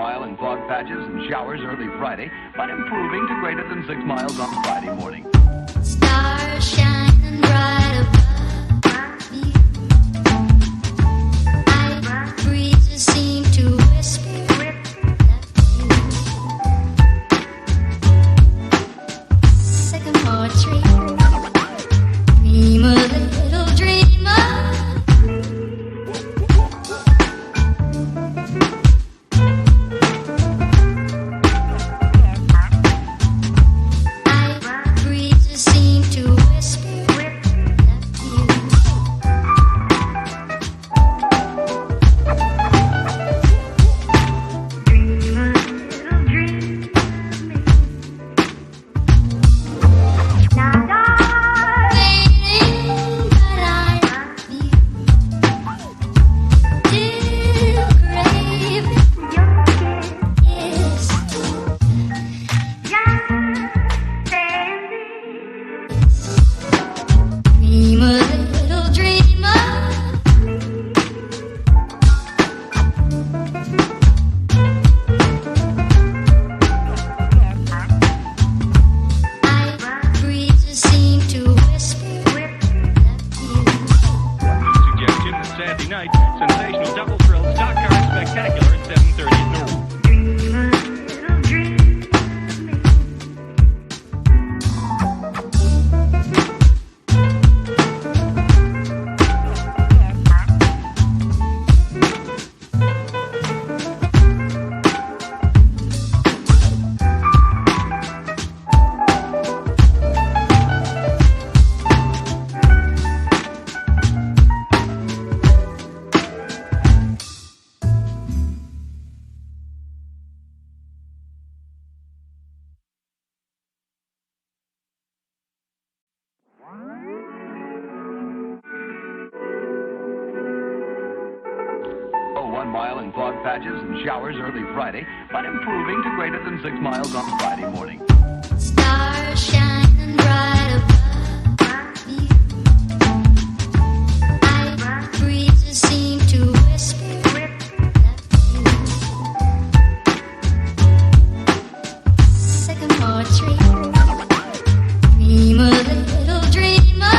mile in fog patches and showers early Friday, but improving to greater than 6 miles on Friday morning. Stars shining bright above me. Night breezes seem to whisper that sycamore tree. Dream a little dreamer. Patches and showers early Friday, but improving to greater than 6 miles on Friday morning. Stars shining bright above me. Night breezes seem to whisper that sycamore tree. Dream a little dreamer.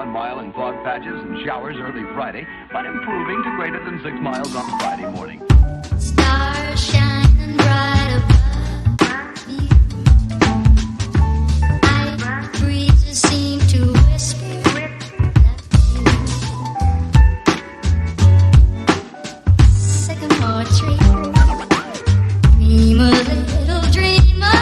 Mile in fog patches and showers early Friday, but improving to greater than 6 miles on Friday morning. Stars shining bright above me. Night breezes seem to whisper that sycamore tree. Dream a little dreamer.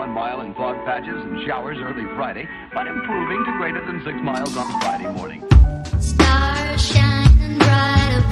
1 mile in fog patches and showers early Friday, but improving to greater than 6 miles on Friday morning. Stars shining bright